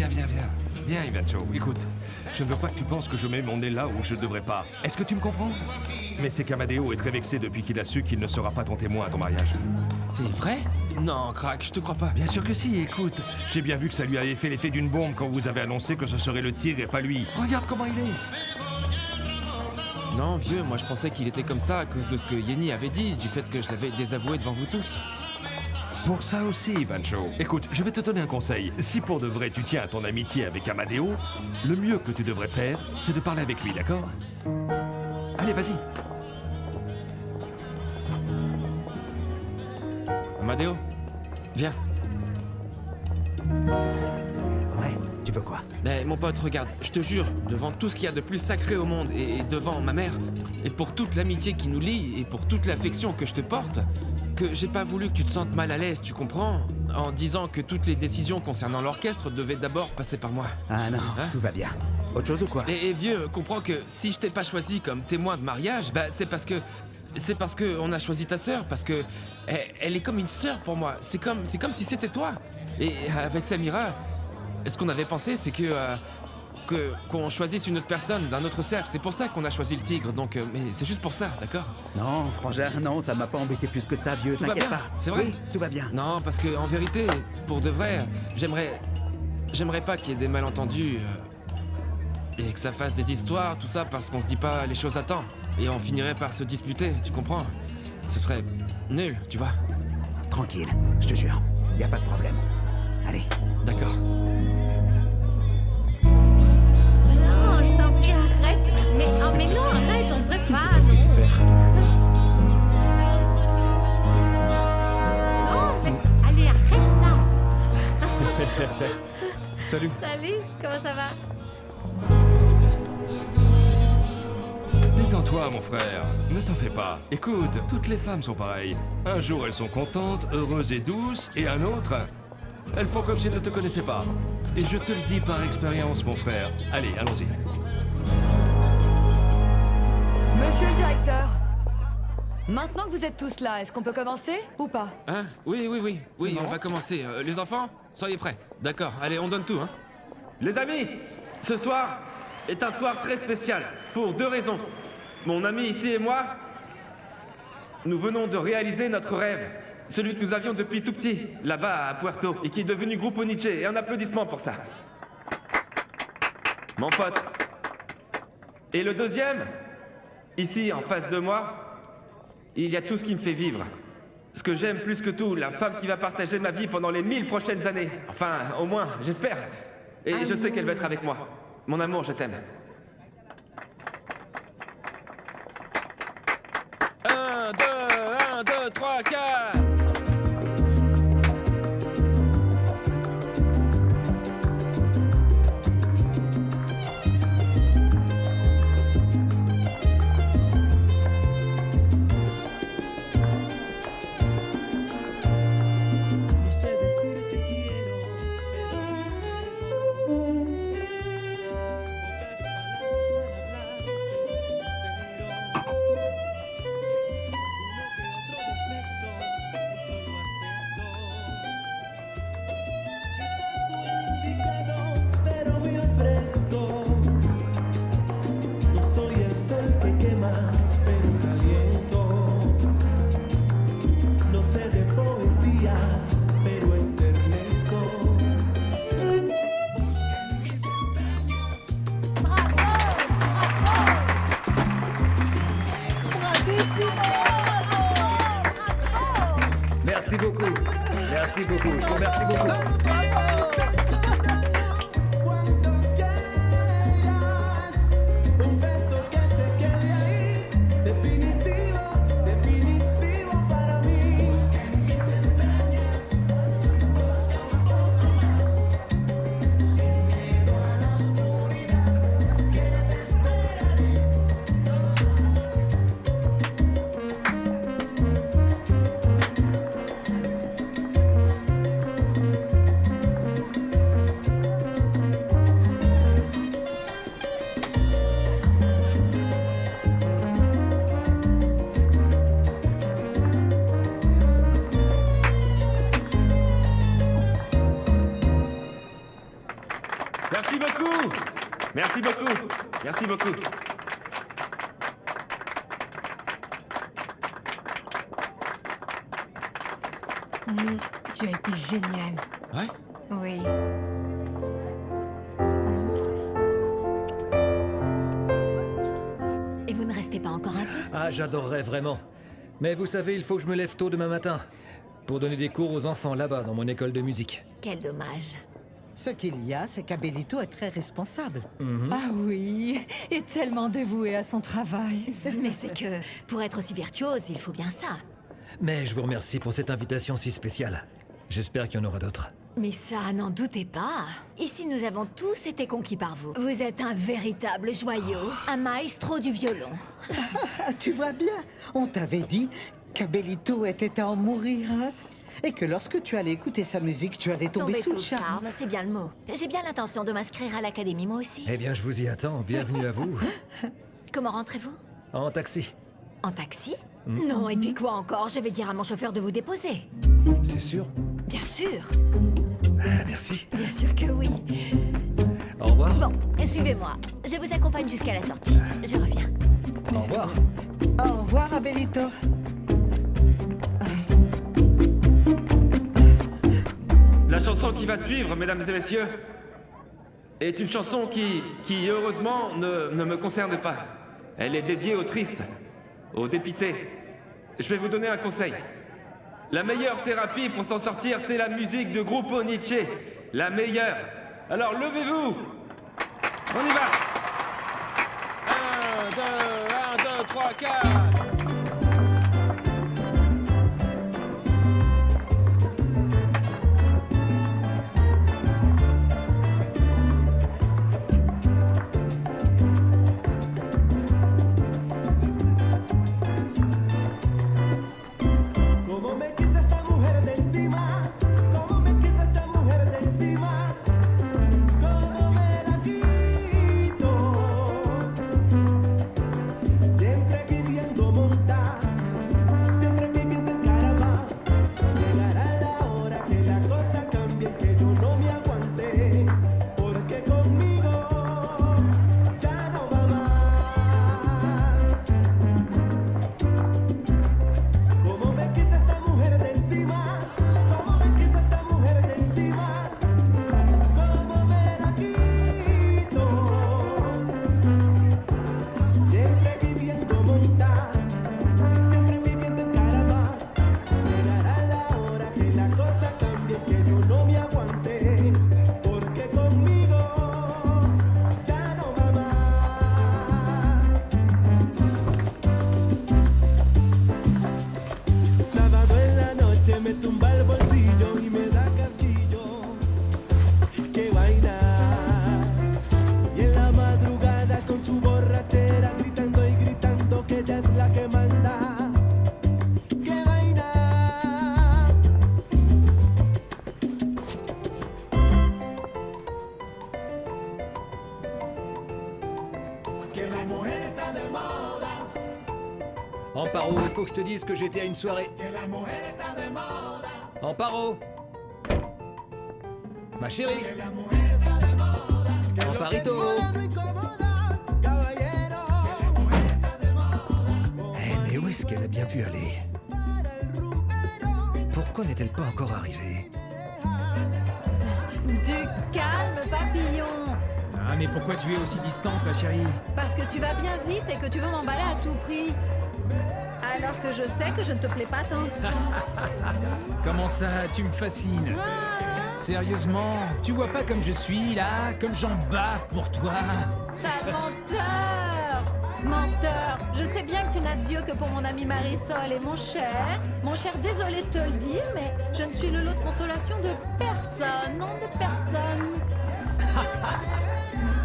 viens. Viens, Ivancho, écoute. Je ne veux pas que tu penses que je mets mon nez là où je ne devrais pas. Est-ce que tu me comprends? Mais c'est qu'Amadeo est très vexé depuis qu'il a su qu'il ne sera pas ton témoin à ton mariage. C'est vrai? Non, Crack, je te crois pas. Bien sûr que si, écoute. J'ai bien vu que ça lui avait fait l'effet d'une bombe quand vous avez annoncé que ce serait le tigre et pas lui. Regarde comment il est. Non, vieux, moi je pensais qu'il était comme ça à cause de ce que Yenny avait dit, du fait que je l'avais désavoué devant vous tous. Pour ça aussi, Ivancho. Écoute, je vais te donner un conseil. Si pour de vrai tu tiens à ton amitié avec Amadeo, le mieux que tu devrais faire, c'est de parler avec lui, d'accord? Allez, vas-y. Amadeo, viens. Ouais, tu veux quoi? Mais mon pote, regarde, je te jure, devant tout ce qu'il y a de plus sacré au monde et devant ma mère, et pour toute l'amitié qui nous lie et pour toute l'affection que je te porte, que j'ai pas voulu que tu te sentes mal à l'aise, tu comprends? En disant que toutes les décisions concernant l'orchestre devaient d'abord passer par moi. Ah non, Hein? tout va bien. Autre chose ou quoi? Et vieux, comprends que si je t'ai pas choisi comme témoin de mariage, bah c'est parce que on a choisi ta sœur, parce que elle est comme une sœur pour moi. C'est comme si c'était toi. Et avec Samira, ce qu'on avait pensé, c'est qu'on choisisse une autre personne d'un autre cercle. C'est pour ça qu'on a choisi le tigre. Donc, mais c'est juste pour ça, d'accord? Non, frangin, non, ça m'a pas embêté plus que ça, vieux, Tout va t'inquiète bien, pas. c'est vrai? Oui, tout va bien. Non, parce que en vérité, pour de vrai, j'aimerais pas qu'il y ait des malentendus et que ça fasse des histoires, tout ça, parce qu'on se dit pas les choses à temps. Et on finirait par se disputer, tu comprends? Ce serait nul, tu vois? Tranquille, je te jure, y a pas de problème. Allez. D'accord. Non, je t'en prie, arrête. Mais non, arrête, on devrait pas. Non, mais allez, arrête ça. Salut. Salut, comment ça va? Détends-toi, mon frère. Ne t'en fais pas. Écoute, toutes les femmes sont pareilles. Un jour, elles sont contentes, heureuses et douces, et un autre, elles font comme si elles ne te connaissaient pas. Et je te le dis par expérience, mon frère. Allez, allons-y. Monsieur le directeur, maintenant que vous êtes tous là, est-ce qu'on peut commencer ou pas? Hein? Oui, Non. on va commencer. Les enfants, soyez prêts. D'accord, allez, on donne tout, hein. Les amis, ce soir est un soir très spécial, pour deux raisons. Mon ami ici et moi, nous venons de réaliser notre rêve. Celui que nous avions depuis tout petit, là-bas à Puerto, et qui est devenu Grupo Nietzsche. Et un applaudissement pour ça. Mon pote. Et le deuxième, ici, en face de moi, il y a tout ce qui me fait vivre. Ce que j'aime plus que tout, la femme qui va partager ma vie pendant les 1000 prochaines années. Enfin, au moins, j'espère. Et je sais qu'elle va être avec moi. Mon amour, je t'aime. 1, 2, 3, 4. Merci beaucoup. Merci beaucoup. Merci beaucoup. Merci beaucoup. Merci beaucoup. Merci beaucoup. Tu as été génial. Ouais. Oui. Et vous ne restez pas encore un peu? Ah, j'adorerais vraiment. Mais vous savez, il faut que je me lève tôt demain matin pour donner des cours aux enfants là-bas dans mon école de musique. Quel dommage. Ce qu'il y a, c'est qu'Abelito est très responsable. Ah oui, et tellement dévoué à son travail. Mais c'est que, pour être aussi virtuose, il faut bien ça. Mais je vous remercie pour cette invitation si spéciale. J'espère qu'il y en aura d'autres. Mais ça, n'en doutez pas. Ici, nous avons tous été conquis par vous. Vous êtes un véritable joyau, un maestro du violon. Ah, tu vois bien, on t'avait dit qu'Abelito était à en mourir, hein? Et que lorsque tu allais écouter sa musique, tu allais tomber sous le charme. C'est bien le mot. J'ai bien l'intention de m'inscrire à l'académie, moi aussi. Eh bien, je vous y attends. Bienvenue à vous. Comment rentrez-vous? En taxi. En taxi? Non, et puis quoi encore? Je vais dire à mon chauffeur de vous déposer. C'est sûr? Bien sûr. Ah, merci. Bien sûr que oui. Au revoir. Bon, suivez-moi. Je vous accompagne jusqu'à la sortie. Je reviens. Au revoir. Au revoir, Abelito. La chanson qui va suivre, mesdames et messieurs, est une chanson qui heureusement, ne me concerne pas. Elle est dédiée aux tristes, aux dépités. Je vais vous donner un conseil. La meilleure thérapie pour s'en sortir, c'est la musique de Gruppo Nietzsche. La meilleure. Alors levez-vous. On y va. 1, 2, 3, 4. ¿Cómo me quita esta mujer de encima? ¿Cómo me quita esta mujer de encima? ¿Cómo me la quito? Siempre viviendo montada, siempre viviendo en caramba. Llegará la hora que la cosa cambie, que yo no me aguante, porque conmigo ya no va más. ¿Cómo me quita esta mujer de encima? ¿Cómo me quita esta mujer de encima? ¿Cómo me la quito? Siempre viviendo montada, siempre viviendo en caramba. Llegará la hora que la cosa cambie, que yo no me aguante, porque conmigo ya no va más. Sábado en la noche me tumba el bolsillo y me da casquillo. Qué vaina. Y en la madrugada con su borrachera gritando y gritando que ella es la que manda. Qué vaina. Que la mujer está de moda. Amparo, il faut que je te dise que j'étais à une soirée. Que la mujer está de moda. Amparo. Ma chérie. La mujer está de moda. Amparito. No incomoda, caballero. Eh, mais où est-ce qu'elle a bien pu aller? Pourquoi n'est-elle pas encore arrivée? Du calme, papillon. Ah, mais pourquoi tu es aussi distante, ma chérie? Parce que tu vas bien vite et que tu veux m'emballer à tout prix. Alors que je sais que je ne te plais pas tant que ça. Comment ça? Tu me fascines. Sérieusement, tu vois pas comme je suis là? Comme j'en baffe pour toi? Sale menteur! Menteur! Je sais bien que tu n'as d'yeux que pour mon ami Marisol et mon cher. Mon cher, désolé de te le dire, mais je ne suis le lot de consolation de personne. Non, de personne.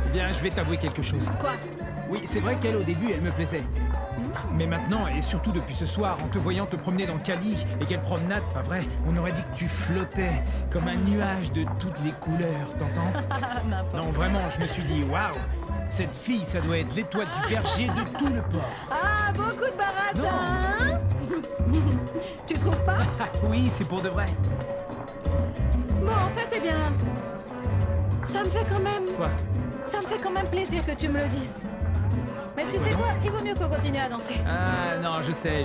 Eh bien, je vais t'avouer quelque chose. Quoi? Oui, c'est vrai qu'elle, au début, elle me plaisait. Mais maintenant, et surtout depuis ce soir, en te voyant te promener dans Cali, et quelle promenade, pas vrai? On aurait dit que tu flottais, comme un nuage de toutes les couleurs, t'entends? Non, vraiment, je me suis dit, waouh, cette fille, ça doit être l'étoile du berger de tout le port. Ah, beaucoup de baratin, hein? Tu trouves pas? Ah oui, c'est pour de vrai. Bon, en fait, eh bien... Ça me fait quand même... Quoi? Ça me fait quand même plaisir que tu me le dises. Mais tu sais quoi? Il vaut mieux qu'on continue à danser. Ah non, je sais.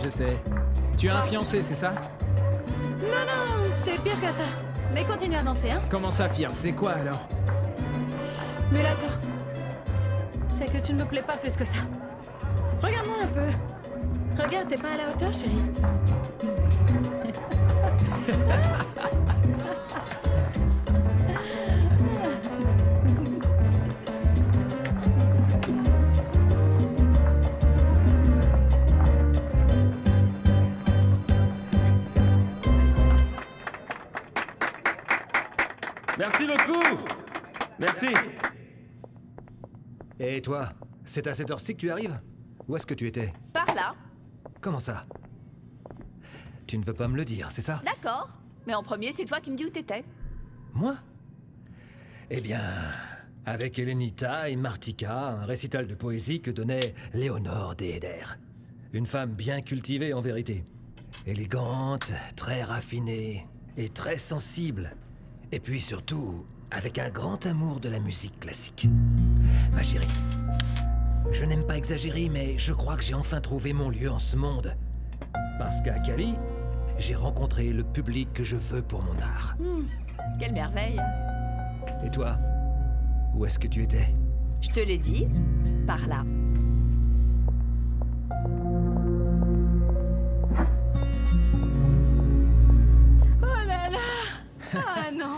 Tu as un fiancé, c'est ça? Non, c'est pire que ça. Mais continue à danser, hein. Comment ça, pire? C'est quoi alors? Mulato, c'est que tu ne me plais pas plus que ça. Regarde-moi un peu. Regarde, t'es pas à la hauteur, chérie. Merci beaucoup. Merci. Et toi, c'est à cette heure-ci que tu arrives? Où est-ce que tu étais? Par là. Comment ça? Tu ne veux pas me le dire, c'est ça? D'accord. Mais en premier, c'est toi qui me dis où t'étais. Moi? Eh bien, avec Elenita et Martika, un récital de poésie que donnait Léonore Dééder. Une femme bien cultivée en vérité. Élégante, très raffinée et très sensible. Et puis surtout, avec un grand amour de la musique classique. Ma chérie, je n'aime pas exagérer, mais je crois que j'ai enfin trouvé mon lieu en ce monde. Parce qu'à Cali, j'ai rencontré le public que je veux pour mon art. Quelle merveille. Et toi, où est-ce que tu étais? Je te l'ai dit, par là. Oh là là. Ah non.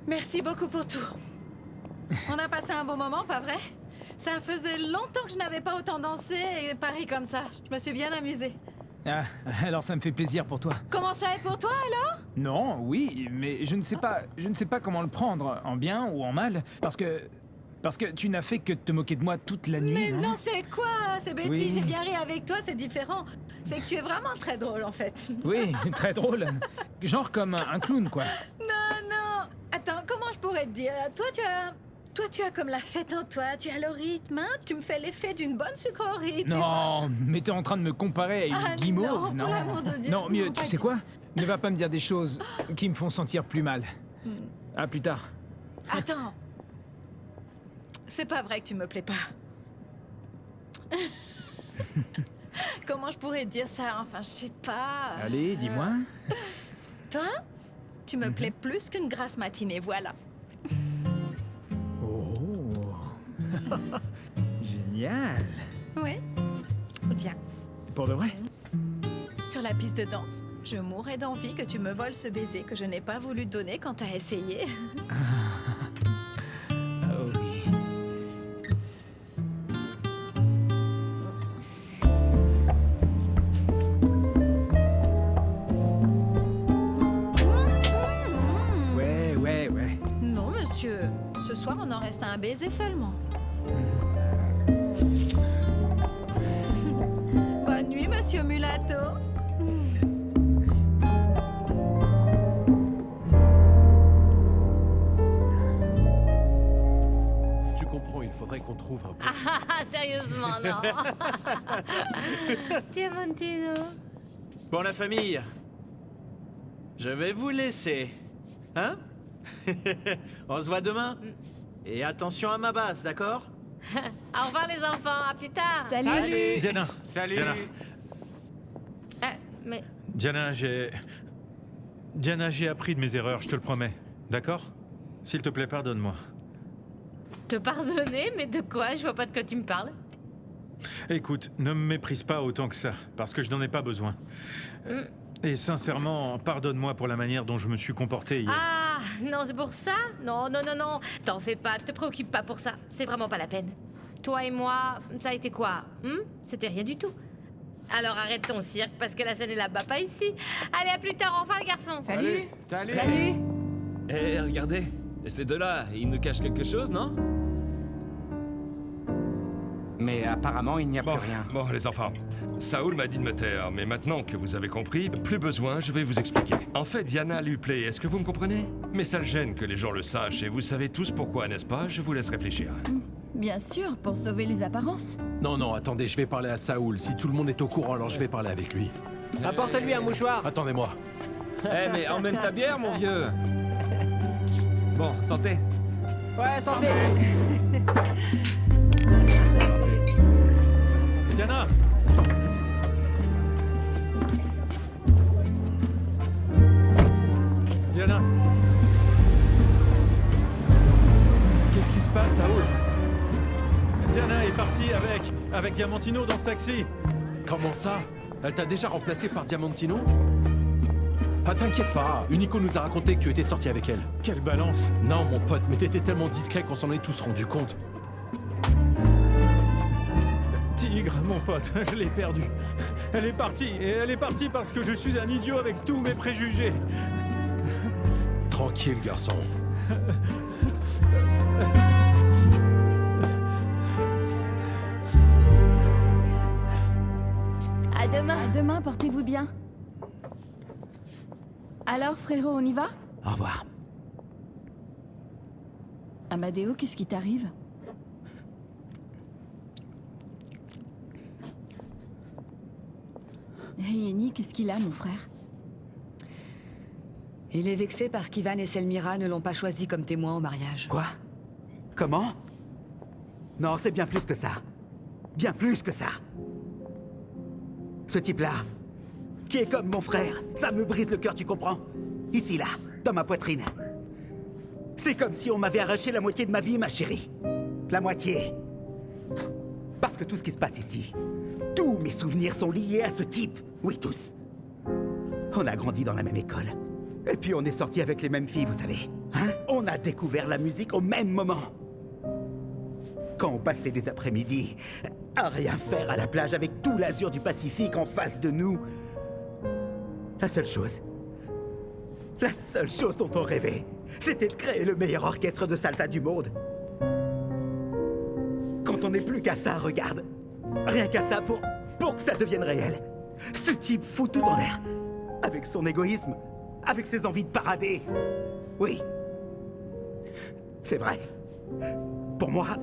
Merci beaucoup pour tout. On a passé un beau moment, pas vrai? Ça faisait longtemps que je n'avais pas autant dansé et pareil comme ça. Je me suis bien amusée. Ah, alors ça me fait plaisir pour toi. Comment ça est pour toi alors? Non, oui, mais je ne sais pas comment le prendre, en bien ou en mal, parce que tu n'as fait que te moquer de moi toute la nuit. Mais hein. non, c'est quoi? C'est Betty, Oui. j'ai bien ri avec toi, c'est différent. C'est que tu es vraiment très drôle en fait. Oui, très drôle. Genre comme un clown, quoi. Non. Attends, comment je pourrais te dire? Toi, tu as comme la fête en toi, tu as le rythme, hein? Tu me fais l'effet d'une bonne sucrerie, tu vois. Non, mais t'es en train de me comparer à une Ah guimauve, non, pour l'amour de Dieu, Non, mieux, non, tu pas sais du quoi? Ne va pas me dire des choses qui me font sentir plus mal. À plus tard. Attends. C'est pas vrai que tu me plais pas. Comment je pourrais dire ça? Enfin, je sais pas. Allez, dis-moi. Toi, tu me plais plus qu'une grasse matinée, voilà. Oh. Génial. Oui. Viens. Pour de vrai? Sur la piste de danse, je mourrais d'envie que tu me voles ce baiser que je n'ai pas voulu te donner quand t'as essayé. Oh oui. Ouais. Non, monsieur. Ce soir, on en reste à un baiser seulement. Bonne nuit, monsieur Mulatto. Tu comprends, il faudrait qu'on trouve un peu. Ah, sérieusement, non. Diamantino. Bon, la famille, je vais vous laisser. Hein? On se voit demain. Et attention à ma basse, d'accord? Au revoir les enfants, à plus tard. Salut. Diana. Salut. Diana. Mais Diana, j'ai appris de mes erreurs, je te le promets. D'accord? S'il te plaît, pardonne-moi. te pardonner, mais de quoi? Je vois pas de quoi tu me parles. Écoute, ne me méprise pas autant que ça, parce que je n'en ai pas besoin. Et sincèrement, pardonne-moi pour la manière dont je me suis comporté hier. Ah, non, c'est pour ça? Non. T'en fais pas, te préoccupe pas pour ça. C'est vraiment pas la peine. Toi et moi, ça a été quoi? C'était rien du tout. Alors arrête ton cirque, parce que la scène est là-bas, pas ici. Allez, à plus tard, enfin, les garçons. Salut. Salut. Eh, regardez. Ces deux-là, ils nous cachent quelque chose, non? Mais apparemment, il n'y a plus rien. Bon, les enfants, Saoul m'a dit de me taire, mais maintenant que vous avez compris, plus besoin, je vais vous expliquer. En fait, Diana lui plaît, est-ce que vous me comprenez? Mais ça le gêne que les gens le sachent, et vous savez tous pourquoi, n'est-ce pas? Je vous laisse réfléchir. Bien sûr, pour sauver les apparences. Non, attendez, je vais parler à Saoul. Si tout le monde est au courant, alors je vais parler avec lui. Apporte-lui un mouchoir. Attendez-moi. Eh, mais emmène ta bière, mon vieux. Bon, santé. Ouais, santé. Diana. Diana. Qu'est-ce qui se passe, Saoul? Diana est partie avec Diamantino dans ce taxi. Comment ça? Elle t'a déjà remplacé par Diamantino? Ah, t'inquiète pas, Unico nous a raconté que tu étais sorti avec elle. Quelle balance! Non, mon pote, mais t'étais tellement discret qu'on s'en est tous rendu compte. Tigre, mon pote, je l'ai perdue. Elle est partie, et elle est partie parce que je suis un idiot avec tous mes préjugés. Tranquille, garçon. À demain. À demain, portez-vous bien. Alors, frérot, on y va? Au revoir. Amadeo, qu'est-ce qui t'arrive? Hey, Eni, qu'est-ce qu'il a, mon frère? Il est vexé parce qu'Ivan et Selmira ne l'ont pas choisi comme témoin au mariage. Quoi? Comment? Non, c'est bien plus que ça. Bien plus que ça. Ce type-là, qui est comme mon frère, ça me brise le cœur, tu comprends? Ici, là, dans ma poitrine. C'est comme si on m'avait arraché la moitié de ma vie, ma chérie. La moitié. Parce que tout ce qui se passe ici, tous mes souvenirs sont liés à ce type. Oui, tous. On a grandi dans la même école. Et puis on est sortis avec les mêmes filles, vous savez. Hein? On a découvert la musique au même moment. Quand on passait les après-midi à rien faire à la plage avec tout l'azur du Pacifique en face de nous, la seule chose dont on rêvait, c'était de créer le meilleur orchestre de salsa du monde. Quand on n'est plus qu'à ça, regarde. Rien qu'à ça pour que ça devienne réel. Ce type fout tout en l'air. Avec son égoïsme, avec ses envies de parader. Oui. C'est vrai. Pour moi,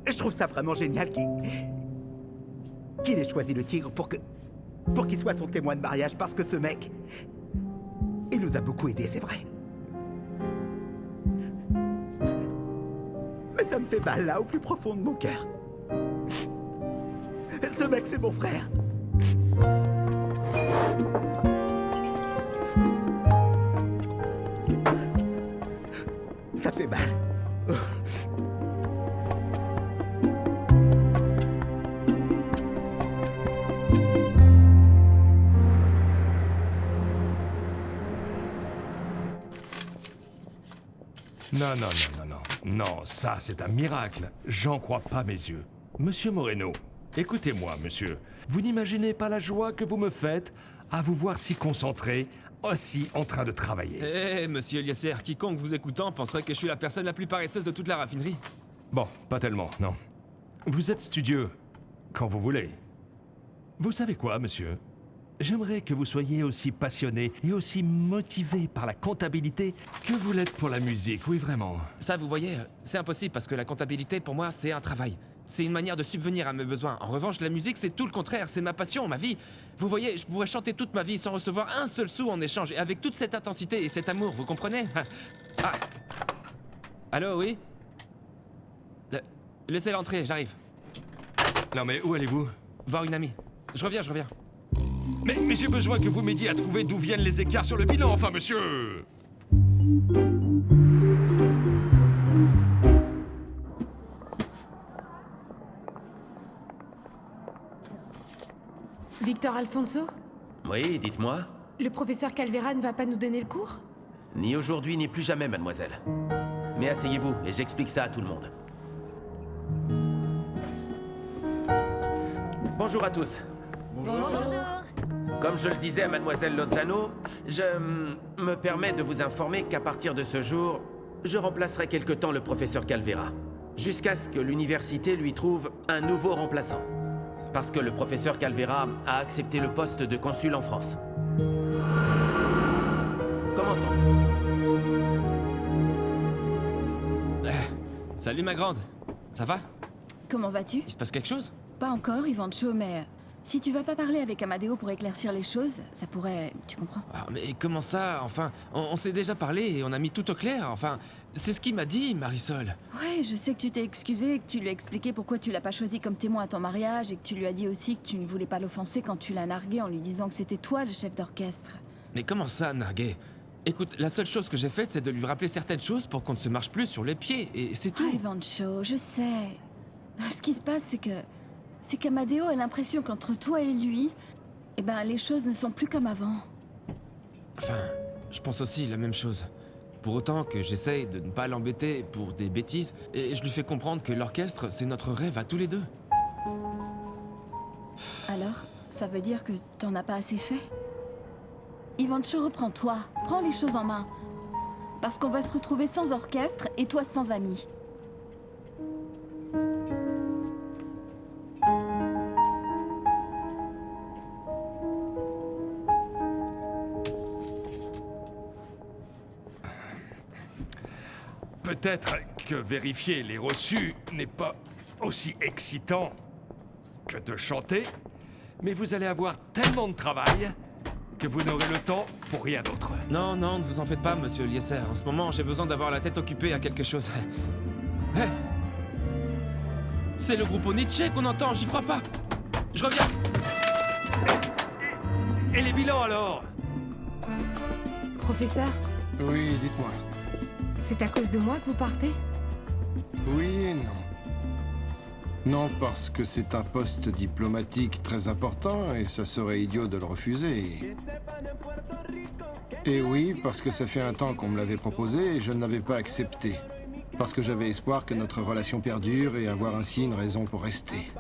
je trouve ça vraiment génial qu'il ait choisi le tigre pour qu'il soit son témoin de mariage, parce que ce mec, il nous a beaucoup aidés, c'est vrai. Mais ça me fait mal là, au plus profond de mon cœur. Ce mec, c'est mon frère. Ça fait mal. Non, non, non, non, non. Non, ça, c'est un miracle. J'en crois pas mes yeux. Monsieur Moreno, écoutez-moi, monsieur. Vous n'imaginez pas la joie que vous me faites à vous voir si concentré, aussi en train de travailler. Eh, monsieur Eliezer, quiconque vous écoutant penserait que je suis la personne la plus paresseuse de toute la raffinerie. Bon, pas tellement, non. Vous êtes studieux, quand vous voulez. Vous savez quoi, monsieur? J'aimerais que vous soyez aussi passionné et aussi motivé par la comptabilité que vous l'êtes pour la musique, oui, vraiment. Ça, vous voyez, c'est impossible parce que la comptabilité, pour moi, c'est un travail. C'est une manière de subvenir à mes besoins. En revanche, la musique, c'est tout le contraire. C'est ma passion, ma vie. Vous voyez, je pourrais chanter toute ma vie sans recevoir un seul sou en échange. Et avec toute cette intensité et cet amour, vous comprenez? Ah. Allô, oui? Laissez-la entrer, j'arrive. Non mais où allez-vous? Voir une amie. Je reviens. Mais j'ai besoin que vous m'aidiez à trouver d'où viennent les écarts sur le bilan, enfin, monsieur! Victor Alfonso? Oui, dites-moi. Le professeur Calvera ne va pas nous donner le cours? Ni aujourd'hui, ni plus jamais, mademoiselle. Mais asseyez-vous, et j'explique ça à tout le monde. Bonjour à tous. Bonjour. Comme je le disais à mademoiselle Lozano, je me permets de vous informer qu'à partir de ce jour, je remplacerai quelque temps le professeur Calvera, jusqu'à ce que l'université lui trouve un nouveau remplaçant. Parce que le professeur Calvera a accepté le poste de consul en France. Commençons. Salut ma grande. Ça va? Comment vas-tu? Il se passe quelque chose? Pas encore, Ivancho, mais Si tu vas pas parler avec Amadeo pour éclaircir les choses, ça pourrait... Tu comprends? Ah, mais comment ça? Enfin, on s'est déjà parlé et on a mis tout au clair. Enfin, c'est ce qu'il m'a dit, Marisol. Ouais, je sais que tu t'es excusé et que tu lui as expliqué pourquoi tu l'as pas choisi comme témoin à ton mariage et que tu lui as dit aussi que tu ne voulais pas l'offenser quand tu l'as nargué en lui disant que c'était toi le chef d'orchestre. Mais comment ça, narguer? Écoute, la seule chose que j'ai faite, c'est de lui rappeler certaines choses pour qu'on ne se marche plus sur les pieds, et c'est tout. Ah, Ivancho, je sais. Ce qui se passe, c'est qu'Amadeo a l'impression qu'entre toi et lui, eh ben, les choses ne sont plus comme avant. Enfin, je pense aussi la même chose. Pour autant que j'essaye de ne pas l'embêter pour des bêtises, et je lui fais comprendre que l'orchestre, c'est notre rêve à tous les deux. Alors, ça veut dire que t'en as pas assez fait? Ivancho, reprends-toi. Prends les choses en main. Parce qu'on va se retrouver sans orchestre et toi sans amis. Peut-être que vérifier les reçus n'est pas aussi excitant que de chanter, mais vous allez avoir tellement de travail que vous n'aurez le temps pour rien d'autre. Non, non, ne vous en faites pas, monsieur Liesser. En ce moment, j'ai besoin d'avoir la tête occupée à quelque chose. Hé! C'est le groupe Nietzsche qu'on entend, j'y crois pas. Je reviens. Et les bilans alors? Professeur, Oui, dites-moi. c'est à cause de moi que vous partez? Oui et non. Non, parce que c'est un poste diplomatique très important et ça serait idiot de le refuser. Et oui, parce que ça fait un temps qu'on me l'avait proposé et je ne l'avais pas accepté. Parce que j'avais espoir que notre relation perdure et avoir ainsi une raison pour rester.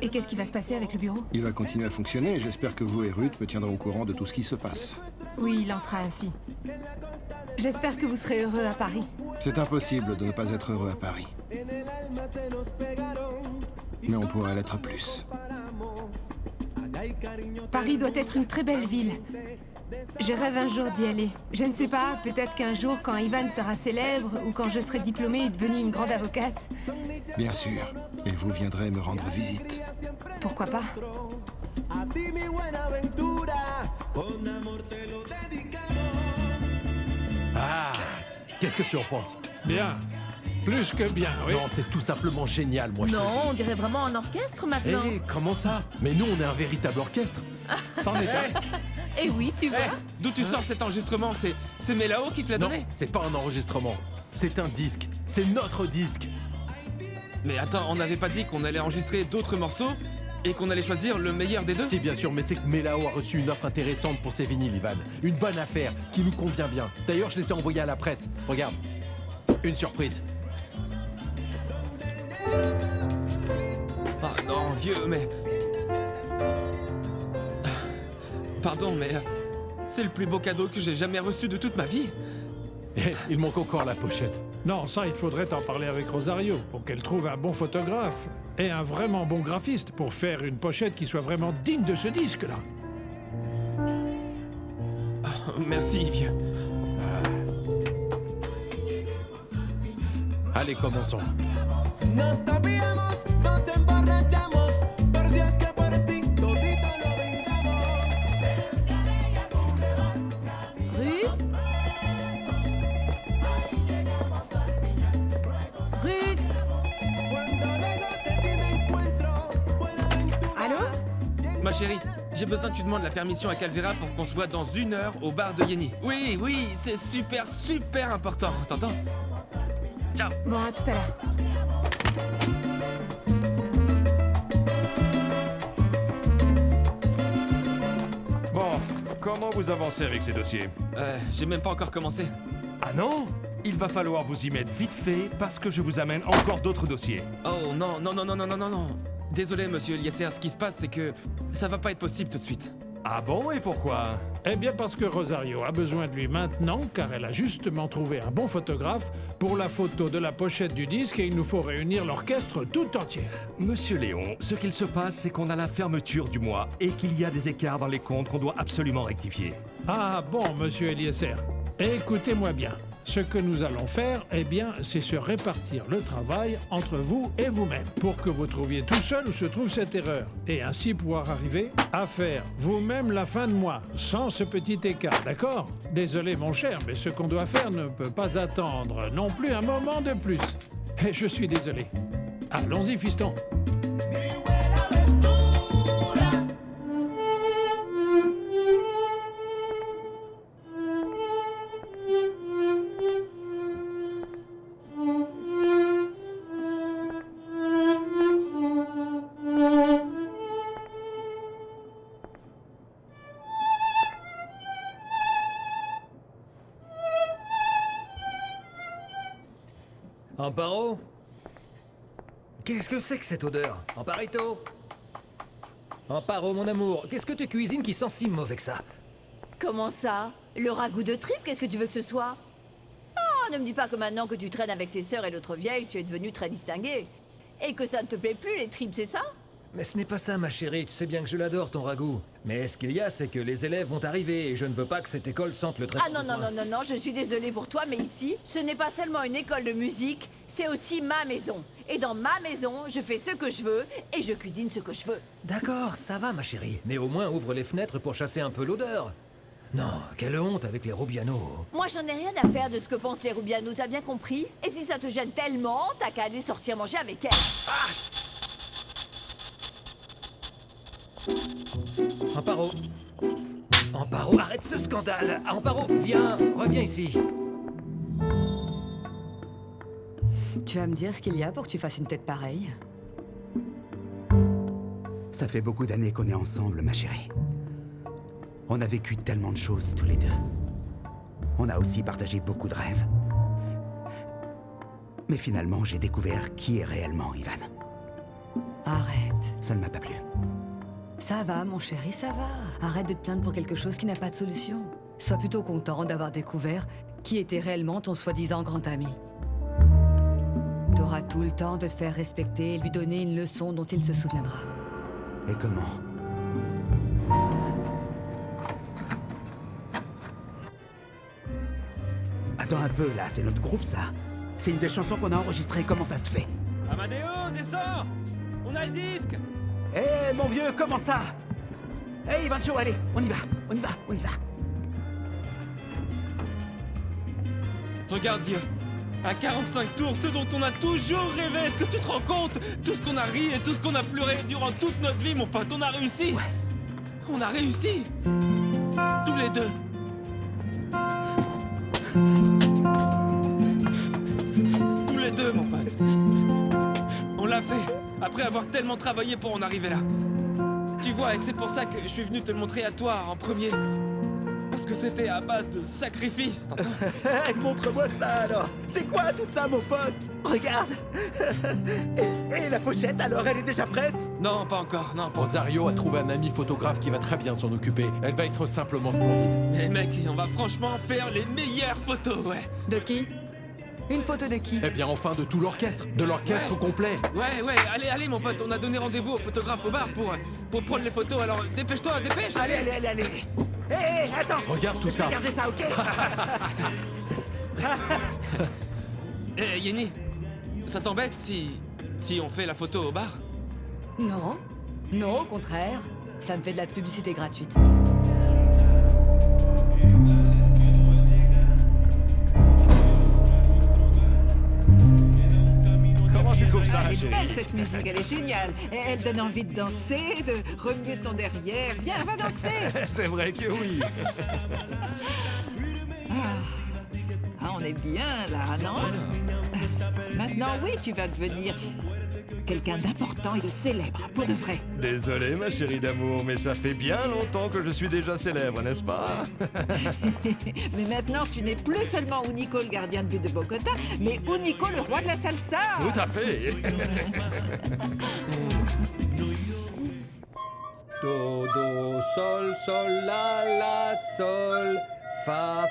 Et qu'est-ce qui va se passer avec le bureau? Il va continuer à fonctionner et j'espère que vous et Ruth me tiendrez au courant de tout ce qui se passe. Oui, il en sera ainsi. J'espère que vous serez heureux à Paris. C'est impossible de ne pas être heureux à Paris. Mais on pourrait l'être plus. Paris doit être une très belle ville. Je rêve un jour d'y aller. Je ne sais pas, peut-être qu'un jour, quand Ivan sera célèbre, ou quand je serai diplômée et devenue une grande avocate. Bien sûr. Et vous viendrez me rendre visite. Pourquoi pas? Ah, qu'est-ce que tu en penses? Bien. Plus que bien, oui. Non, c'est tout simplement génial, moi je te le dis. Non, on dirait vraiment un orchestre maintenant. Eh, comment ça? Mais nous, on est un véritable orchestre. C'en est un. Et oui, tu vois. D'où tu sors cet enregistrement? C'est Mélao qui te l'a donné? Non, c'est pas un enregistrement. C'est un disque. C'est notre disque. Mais attends, on n'avait pas dit qu'on allait enregistrer d'autres morceaux et qu'on allait choisir le meilleur des deux? Si, bien sûr, mais c'est que Mélao a reçu une offre intéressante pour ses vinyles, Ivan. Une bonne affaire, qui nous convient bien. D'ailleurs, je les ai envoyés à la presse. Regarde. Une surprise. Ah non, vieux, mais... Pardon, mais... c'est le plus beau cadeau que j'ai jamais reçu de toute ma vie. Et il manque encore la pochette. Non, ça, il faudrait en parler avec Rosario pour qu'elle trouve un bon photographe et un vraiment bon graphiste pour faire une pochette qui soit vraiment digne de ce disque-là. Oh, merci, vieux. Allez, commençons. Nos tapíamos, nos emborrachamos, por Dios que por ti todito lo brindamos. Ruth? Ruth? Allô? Ma chérie, j'ai besoin que tu demandes la permission à Calvera pour qu'on se voit dans 1 heure au bar de Yeni. Oui, oui, c'est super, super important. T'entends? Ciao. Bon, à tout à l'heure. Bon, comment vous avancez avec ces dossiers? J'ai même pas encore commencé. Ah non? Il va falloir vous y mettre vite fait parce que je vous amène encore d'autres dossiers. Oh non, non, non, non, non, non, non, non. Désolé, monsieur Liesser, ce qui se passe, c'est que ça va pas être possible tout de suite. Ah bon, et pourquoi? Eh bien parce que Rosario a besoin de lui maintenant, car elle a justement trouvé un bon photographe pour la photo de la pochette du disque et il nous faut réunir l'orchestre tout entier. Monsieur Léon, ce qu'il se passe, c'est qu'on a la fermeture du mois et qu'il y a des écarts dans les comptes qu'on doit absolument rectifier. Ah bon, monsieur Eliezer. Écoutez-moi bien. Ce que nous allons faire, eh bien, c'est se répartir le travail entre vous et vous-même, pour que vous trouviez tout seul où se trouve cette erreur, et ainsi pouvoir arriver à faire vous-même la fin de mois, sans ce petit écart, d'accord? Désolé mon cher, mais ce qu'on doit faire ne peut pas attendre non plus un moment de plus. Et je suis désolé. Allons-y, fiston. Amparo? Qu'est-ce que c'est que cette odeur? Amparito? Amparo, mon amour, qu'est-ce que tu cuisines qui sent si mauvais que ça? Comment ça? Le ragoût de tripes, qu'est-ce que tu veux que ce soit? Oh, ne me dis pas que maintenant que tu traînes avec ses sœurs et l'autre vieille, tu es devenue très distinguée. Et que ça ne te plaît plus, les tripes, c'est ça? Mais ce n'est pas ça, ma chérie, tu sais bien que je l'adore, ton ragoût. Mais ce qu'il y a, c'est que les élèves vont arriver et je ne veux pas que cette école sente le traitement. Ah non, non, non, non, non, je suis désolée pour toi, mais ici, ce n'est pas seulement une école de musique, c'est aussi ma maison. Et dans ma maison, je fais ce que je veux et je cuisine ce que je veux. D'accord, ça va, ma chérie. Mais au moins ouvre les fenêtres pour chasser un peu l'odeur. Non, quelle honte avec les Rubiano. Moi, j'en ai rien à faire de ce que pensent les Rubiano, t'as bien compris? Et si ça te gêne tellement, t'as qu'à aller sortir manger avec elle. Amparo. Amparo, arrête ce scandale. Amparo, viens, reviens ici. Tu vas me dire ce qu'il y a pour que tu fasses une tête pareille? Ça fait beaucoup d'années qu'on est ensemble, ma chérie. On a vécu tellement de choses tous les deux. On a aussi partagé beaucoup de rêves. Mais finalement, j'ai découvert qui est réellement Ivan. Arrête. Ça ne m'a pas plu. Ça va, mon chéri, ça va. Arrête de te plaindre pour quelque chose qui n'a pas de solution. Sois plutôt content d'avoir découvert qui était réellement ton soi-disant grand ami. T'auras tout le temps de te faire respecter et lui donner une leçon dont il se souviendra. Et comment? Attends un peu, là, c'est notre groupe, ça. C'est une des chansons qu'on a enregistrées, comment ça se fait? Amadeo, descends! On a le disque! Hé, mon vieux, comment ça? Hé, Ivancho, allez, on y va, on y va, on y va. Regarde, vieux. À 45 tours, ce dont on a toujours rêvé, est-ce que tu te rends compte? Tout ce qu'on a ri et tout ce qu'on a pleuré durant toute notre vie, mon pote, on a réussi! Ouais. On a réussi! Tous les deux! Tous les deux, mon pote! On l'a fait, après avoir tellement travaillé pour en arriver là. Tu vois, et c'est pour ça que je suis venu te le montrer à toi en premier. Parce que c'était à base de sacrifices, t'entends? Montre-moi ça alors. C'est quoi tout ça, mon pote? Regarde. Et la pochette alors, elle est déjà prête? Non, pas encore, non. Rosario a trouvé un ami photographe qui va très bien s'en occuper. Elle va être simplement splendide. Eh mec, on va franchement faire les meilleures photos, ouais. De qui? Une photo de qui? Eh bien enfin de tout l'orchestre, de l'orchestre complet. Ouais, allez mon pote, on a donné rendez-vous au photographe au bar pour prendre les photos, alors dépêche-toi, dépêche! Allez. Hé, attends! Regarde tout ça! Regardez ça, ok? Eh, Yenny, ça t'embête si on fait la photo au bar? Non. Non, au contraire. Ça me fait de la publicité gratuite. Comment tu trouves ça, Elle est chérie? belle cette musique, elle est géniale. Et elle donne envie de danser, de remuer son derrière. Viens, va danser. C'est vrai que oui. On est bien là, non? Maintenant, oui, tu vas devenir quelqu'un d'important et de célèbre, pour de vrai. Désolé, ma chérie d'amour, mais ça fait bien longtemps que je suis déjà célèbre, n'est-ce pas? Mais maintenant, tu n'es plus seulement Unico, le gardien de but de Bogota, mais Unico, le roi de la salsa. Tout à fait. Do, sol, la, sol, fa,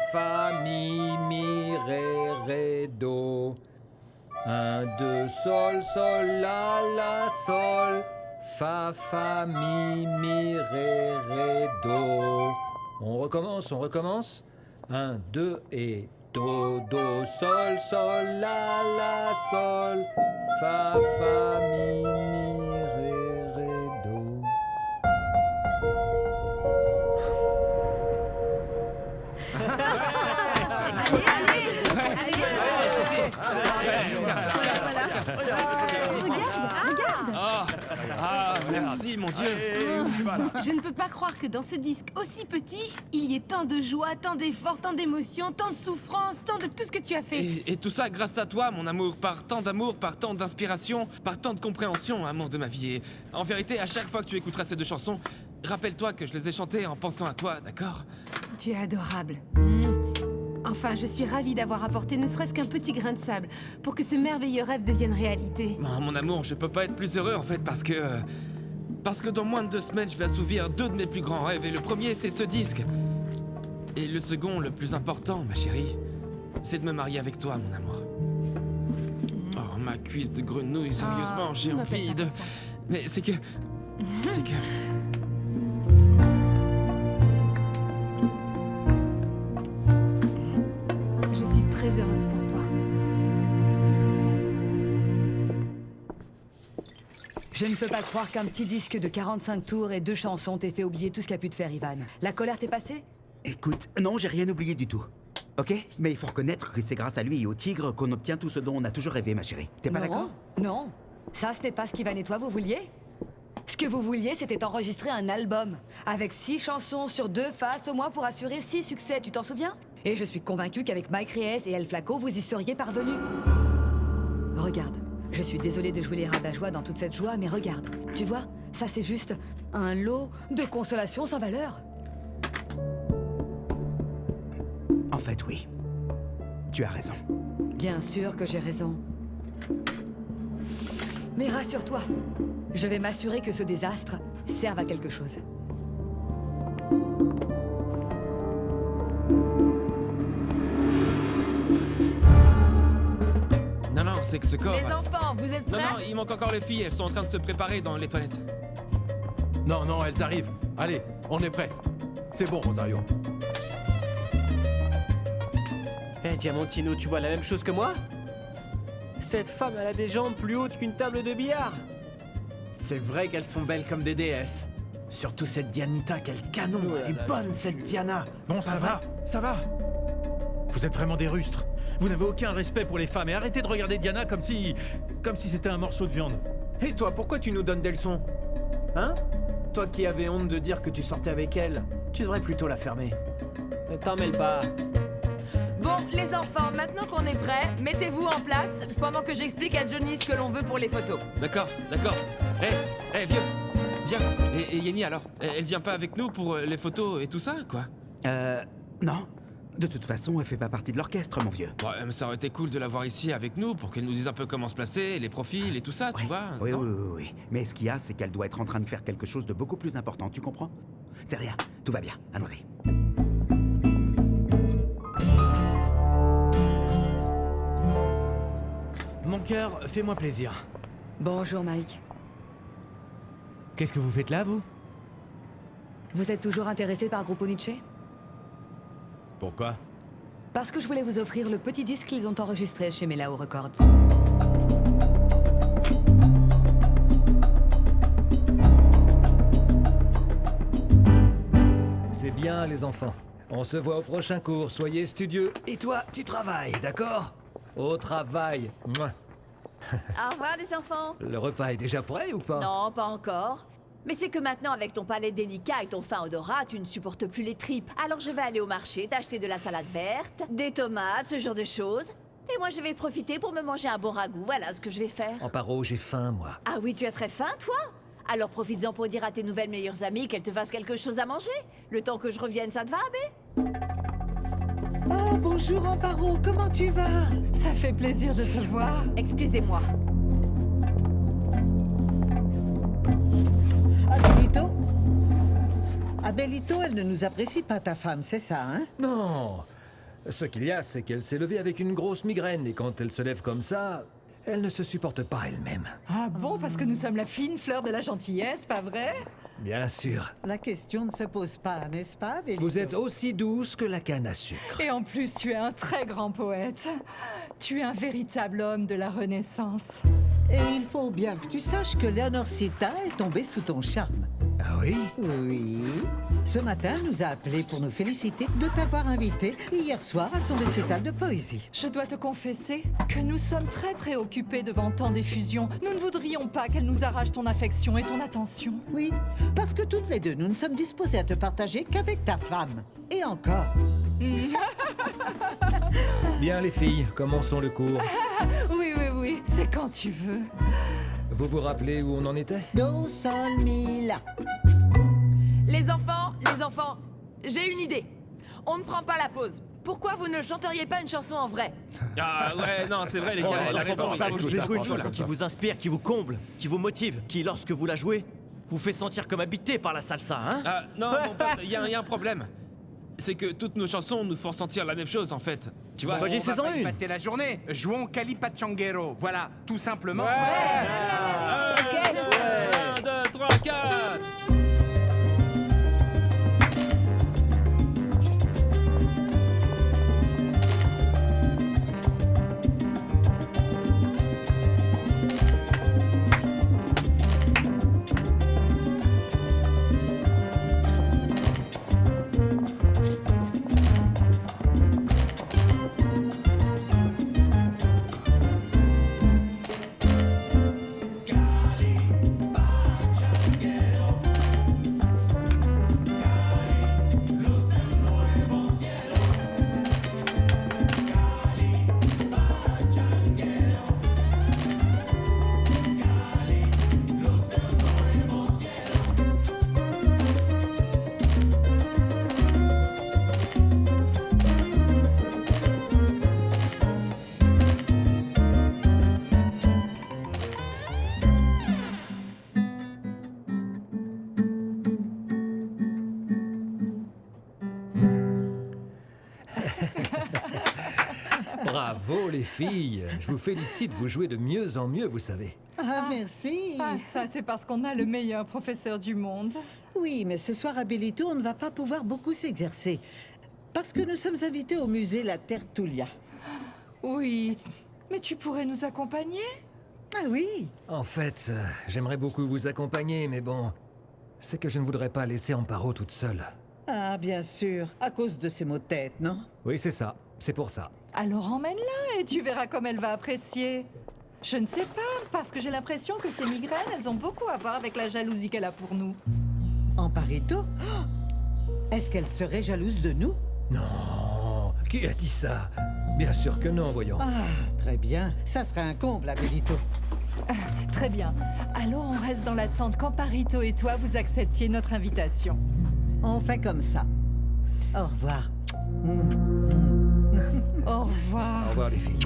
mi, ré, do. 1, 2, sol, la, sol, fa, mi, ré, do. On recommence. 1, 2 et Do, do, sol, sol, la, la, sol, fa, fa, mi, ré, ré, do. Ah, merci, mon Dieu. Je ne peux pas croire que dans ce disque aussi petit, il y ait tant de joie, tant d'efforts, tant d'émotions, tant de souffrance, tant de tout ce que tu as fait. Et tout ça grâce à toi, mon amour, par tant d'amour, par tant d'inspiration, par tant de compréhension, amour de ma vie. Et en vérité, à chaque fois que tu écouteras ces deux chansons, rappelle-toi que je les ai chantées en pensant à toi, d'accord? Tu es adorable. Enfin, je suis ravie d'avoir apporté ne serait-ce qu'un petit grain de sable pour que ce merveilleux rêve devienne réalité. Mon amour, je peux pas être plus heureux en fait parce que dans moins de 2 semaines, je vais assouvir 2 de mes plus grands rêves et le premier, c'est ce disque. Et le second, le plus important, ma chérie, c'est de me marier avec toi, mon amour. Oh, ma cuisse de grenouille, sérieusement, j'ai envie de... Mais c'est que... Je suis très heureuse pour toi. Je ne peux pas croire qu'un petit disque de 45 tours et 2 chansons t'ait fait oublier tout ce qu'a pu te faire Ivan. La colère t'est passée? Écoute, non, j'ai rien oublié du tout. Ok? Mais il faut reconnaître que c'est grâce à lui et au tigre qu'on obtient tout ce dont on a toujours rêvé, ma chérie. T'es pas d'accord? Non. Ça, ce n'est pas ce qu'Ivan et toi vous vouliez. Ce que vous vouliez, c'était enregistrer un album. Avec 6 chansons sur 2 faces, au moins pour assurer 6 succès, tu t'en souviens? Et je suis convaincue qu'avec Mike Reyes et El Flaco, vous y seriez parvenus. Regarde, je suis désolée de jouer les rabat-joie dans toute cette joie, mais regarde. Tu vois, ça c'est juste un lot de consolation sans valeur. En fait, oui. Tu as raison. Bien sûr que j'ai raison. Mais rassure-toi, je vais m'assurer que ce désastre serve à quelque chose. Non, c'est que ce corps... Les enfants, vous êtes prêts? Non, il manque encore les filles, elles sont en train de se préparer dans les toilettes. Non, elles arrivent. Allez, on est prêts. C'est bon, Rosario. Diamantino, tu vois la même chose que moi? Cette femme, elle a des jambes plus hautes qu'une table de billard. C'est vrai qu'elles sont belles comme des déesses. Surtout cette Dianita, quel canon! Elle est bonne, cette Diana! Bon, ça va. Vous êtes vraiment des rustres. Vous n'avez aucun respect pour les femmes et arrêtez de regarder Diana comme si c'était un morceau de viande. Et toi, pourquoi tu nous donnes des leçons? Hein? Toi qui avais honte de dire que tu sortais avec elle, tu devrais plutôt la fermer. Ne t'en mêle pas. Bon, les enfants, maintenant qu'on est prêts, mettez-vous en place pendant que j'explique à Johnny ce que l'on veut pour les photos. D'accord. Viens. Et Yenny, alors? Elle vient pas avec nous pour les photos et tout ça, quoi? Non. De toute façon, elle fait pas partie de l'orchestre, mon vieux. Ouais, mais ça aurait été cool de la voir ici avec nous pour qu'elle nous dise un peu comment se placer, les profils et tout ça, tu vois? Oui. Mais ce qu'il y a, c'est qu'elle doit être en train de faire quelque chose de beaucoup plus important, tu comprends? C'est rien, tout va bien, allons-y. Mon cœur, fais-moi plaisir. Bonjour, Mike. Qu'est-ce que vous faites là, vous? Vous êtes toujours intéressé par Grupo Nietzsche? Pourquoi? Parce que je voulais vous offrir le petit disque qu'ils ont enregistré chez Melao Records. C'est bien, les enfants. On se voit au prochain cours, soyez studieux. Et toi, tu travailles, d'accord? Au travail. Mouah. Au revoir les enfants. Le repas est déjà prêt ou pas? Non, pas encore. Mais c'est que maintenant, avec ton palais délicat et ton fin odorat, tu ne supportes plus les tripes. Alors je vais aller au marché, t'acheter de la salade verte, des tomates, ce genre de choses. Et moi, je vais profiter pour me manger un bon ragoût. Voilà ce que je vais faire. Amparo, j'ai faim, moi. Ah oui, tu as très faim, toi? Alors profites-en pour dire à tes nouvelles meilleures amies qu'elles te fassent quelque chose à manger. Le temps que je revienne, ça te va, Abbé? Oh, bonjour Amparo, comment tu vas? Ça fait plaisir de te voir. Excusez-moi. Abelito, elle ne nous apprécie pas, ta femme, c'est ça, hein? Non. Ce qu'il y a, c'est qu'elle s'est levée avec une grosse migraine et quand elle se lève comme ça, elle ne se supporte pas elle-même. Ah bon, parce que nous sommes la fine fleur de la gentillesse, pas vrai? Bien sûr. La question ne se pose pas, n'est-ce pas, Bélito? Vous êtes aussi douce que la canne à sucre. Et en plus, tu es un très grand poète. Tu es un véritable homme de la Renaissance. Et il faut bien que tu saches que Leonorcita est tombée sous ton charme. Ah oui? Oui. Ce matin, elle nous a appelés pour nous féliciter de t'avoir invité hier soir à son récital de poésie. Je dois te confesser que nous sommes très préoccupés devant tant d'effusions. Nous ne voudrions pas qu'elle nous arrache ton affection et ton attention. Oui, parce que toutes les deux, nous ne sommes disposés à te partager qu'avec ta femme. Et encore. Bien les filles, commençons le cours. Oui, c'est quand tu veux. Vous vous rappelez où on en était? Do, sol, mi, la. Les enfants, j'ai une idée. On ne prend pas la pause. Pourquoi vous ne chanteriez pas une chanson en vrai? Ah ouais, non, c'est vrai, les gars, elle a raison. Vous devez jouer une chanson qui vous inspire, qui vous comble, qui vous motive, qui, lorsque vous la jouez, vous fait sentir comme habité par la salsa, hein? Ah, non, mon pote, il y a un problème. C'est que toutes nos chansons nous font sentir la même chose, en fait. Tu vois? On va pas y passer la journée. Jouons Calipachanguero. Voilà, tout simplement. Ok. 1, 2, 3, 4. Bravo les filles, je vous félicite, vous jouez de mieux en mieux, vous savez. Ah, merci. Ah, ça, c'est parce qu'on a le meilleur professeur du monde. Oui, mais ce soir à Bélito, on ne va pas pouvoir beaucoup s'exercer. Parce que nous sommes invités au musée La Tertulia. Oui, mais tu pourrais nous accompagner? Ah oui. En fait, j'aimerais beaucoup vous accompagner, mais bon, c'est que je ne voudrais pas laisser Amparo toute seule. Ah, bien sûr, à cause de ses maux de tête, non? Oui, c'est ça, c'est pour ça. Alors emmène-la et tu verras comme elle va apprécier. Je ne sais pas, parce que j'ai l'impression que ces migraines, elles ont beaucoup à voir avec la jalousie qu'elle a pour nous. Amparito? Oh, est-ce qu'elle serait jalouse de nous? Non, qui a dit ça? Bien sûr que non, voyons. Ah, très bien. Ça serait un comble à Bélito. Très bien. Alors on reste dans l'attente qu'Amparito et toi vous acceptiez notre invitation. On fait comme ça. Au revoir. Au revoir. Au revoir les filles.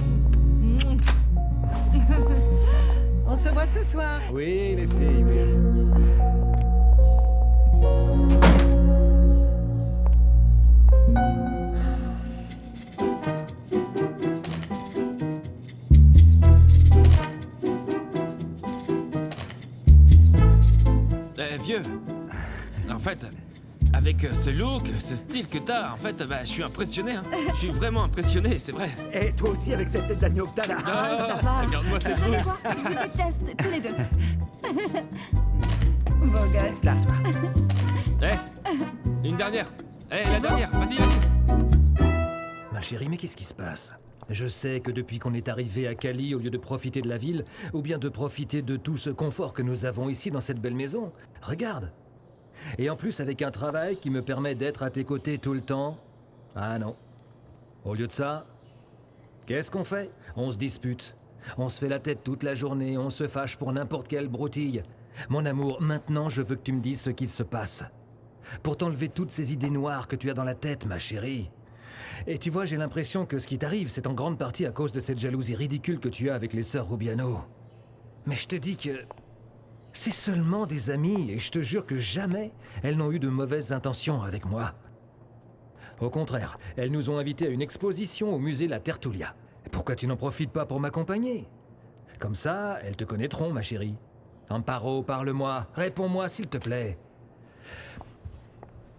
On se voit ce soir. Oui, les filles, oui. Vieux, en fait, avec ce look, ce style que t'as, en fait, bah, je suis impressionné. Hein. Je suis vraiment impressionné, c'est vrai. Et toi aussi avec cette tête d'agneau que t'as là. Ah, ça va. Regarde-moi ces Vous savez trucs. quoi? Je vous déteste, tous les deux. Beau gosse. Là, toi. Une dernière. La dernière, vas-y. Ma chérie, mais qu'est-ce qui se passe? Je sais que depuis qu'on est arrivé à Cali, au lieu de profiter de la ville, ou bien de profiter de tout ce confort que nous avons ici dans cette belle maison, regarde. Et en plus avec un travail qui me permet d'être à tes côtés tout le temps. Ah non. Au lieu de ça, qu'est-ce qu'on fait? On se dispute. On se fait la tête toute la journée, on se fâche pour n'importe quelle broutille. Mon amour, maintenant je veux que tu me dises ce qu'il se passe. Pour t'enlever toutes ces idées noires que tu as dans la tête, ma chérie. Et tu vois, j'ai l'impression que ce qui t'arrive, c'est en grande partie à cause de cette jalousie ridicule que tu as avec les sœurs Rubiano. Mais je te dis que c'est seulement des amies, et je te jure que jamais elles n'ont eu de mauvaises intentions avec moi. Au contraire, elles nous ont invités à une exposition au musée La Tertulia. Pourquoi tu n'en profites pas pour m'accompagner? Comme ça, elles te connaîtront, ma chérie. Amparo, parle-moi, réponds-moi s'il te plaît.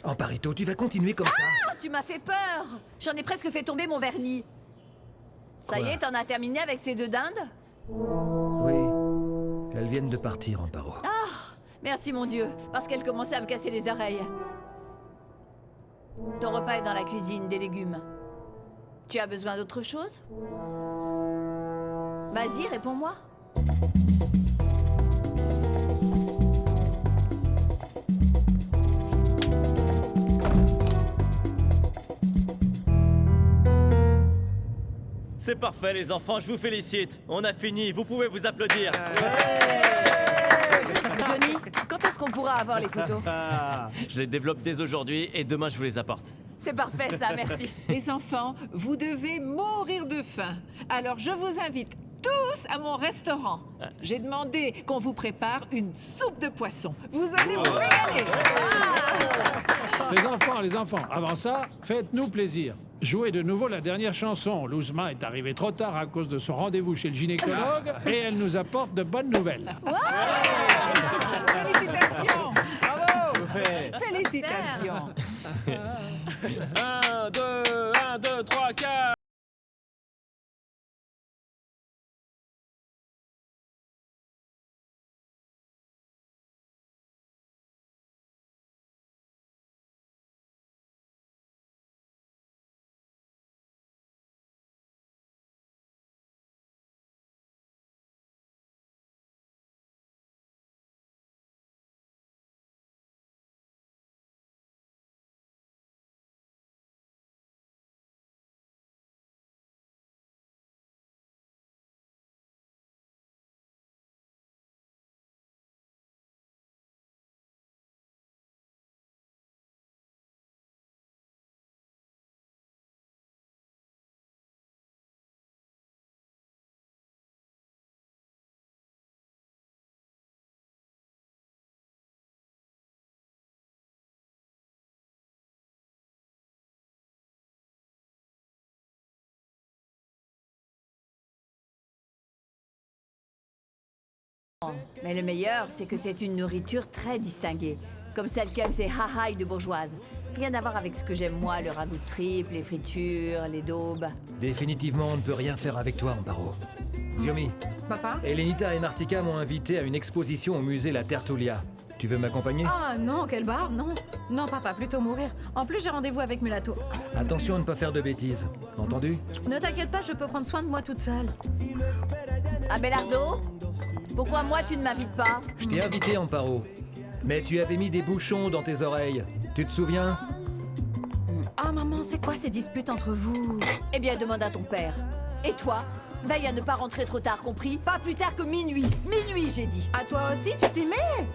Amparito, tu vas continuer comme ça? Ah, tu m'as fait peur. J'en ai presque fait tomber mon vernis. Ça y est, t'en as terminé avec ces deux dindes? Oui. Elles viennent de partir, Amparo. Ah, merci mon Dieu, parce qu'elle commençait à me casser les oreilles. Ton repas est dans la cuisine, des légumes. Tu as besoin d'autre chose? Vas-y, réponds-moi. C'est parfait les enfants, je vous félicite. On a fini, vous pouvez vous applaudir. Johnny, quand est-ce qu'on pourra avoir les photos? Je les développe dès aujourd'hui et demain je vous les apporte. C'est parfait ça, merci. Les enfants, vous devez mourir de faim. Alors je vous invite tous à mon restaurant. J'ai demandé qu'on vous prépare une soupe de poisson. Vous allez vous régaler. Les enfants, avant ça, faites-nous plaisir. Jouez de nouveau la dernière chanson. Luzma est arrivée trop tard à cause de son rendez-vous chez le gynécologue et elle nous apporte de bonnes nouvelles. Félicitations. Bravo. Félicitations. 1, 2, 3, 4. Mais le meilleur, c'est que c'est une nourriture très distinguée. Comme celle qu'aiment ces hahaï de bourgeoises. Rien à voir avec ce que j'aime moi, le ragoût de tripe, les fritures, les daubes. Définitivement, on ne peut rien faire avec toi, Amparo. Ziomi. Papa? Elenita et Martika m'ont invité à une exposition au musée La Tertulia. Tu veux m'accompagner? Ah non, quelle barre, non. Non, papa, plutôt mourir. En plus, j'ai rendez-vous avec Mulato. Attention à ne pas faire de bêtises. Entendu? Ne t'inquiète pas, je peux prendre soin de moi toute seule. Abelardo, pourquoi moi tu ne m'invites pas? Je t'ai invité, Amparo. Mais tu avais mis des bouchons dans tes oreilles. Tu te souviens? Ah maman, c'est quoi ces disputes entre vous? Eh bien, demande à ton père. Et toi? Veille à ne pas rentrer trop tard, compris? Pas plus tard que minuit. Minuit, j'ai dit. À toi aussi, tu t'y mets?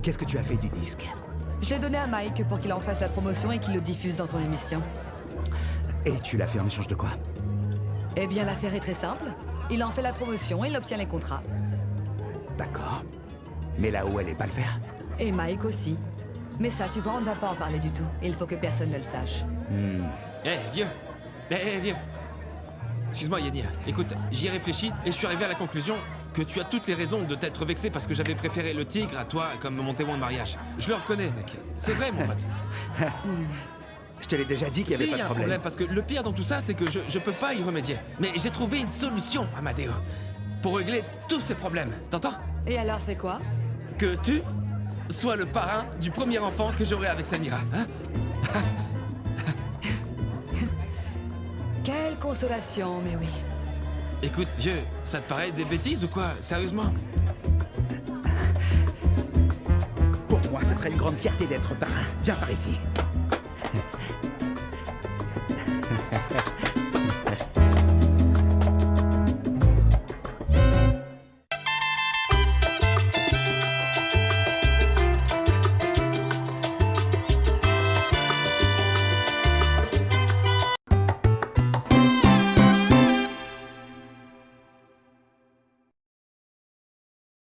Qu'est-ce que tu as fait du disque? Je l'ai donné à Mike pour qu'il en fasse la promotion et qu'il le diffuse dans son émission. Et tu l'as fait en échange de quoi? Eh bien, l'affaire est très simple. Il en fait la promotion et il obtient les contrats. D'accord. Mais là-haut, elle est pas le faire? Et Mike aussi. Mais ça, tu vois, on ne va pas en parler du tout. Il faut que personne ne le sache. Vieux. Vieux. Excuse-moi, Yenir. Écoute, j'y ai réfléchi et je suis arrivé à la conclusion que tu as toutes les raisons de t'être vexé parce que j'avais préféré le tigre à toi comme mon témoin de mariage. Je le reconnais, mec. C'est vrai, mon pote. Je te l'ai déjà dit qu'il n'y avait pas de problème. Parce que le pire dans tout ça, c'est que je peux pas y remédier. Mais j'ai trouvé une solution, Amadeo, pour régler tous ces problèmes. T'entends? Et alors, c'est quoi? Que tu sois le parrain du premier enfant que j'aurai avec Samira, hein? Quelle consolation, mais oui. Écoute, vieux, ça te paraît des bêtises ou quoi? Sérieusement? Pour moi, ce serait une grande fierté d'être parrain. Viens par ici.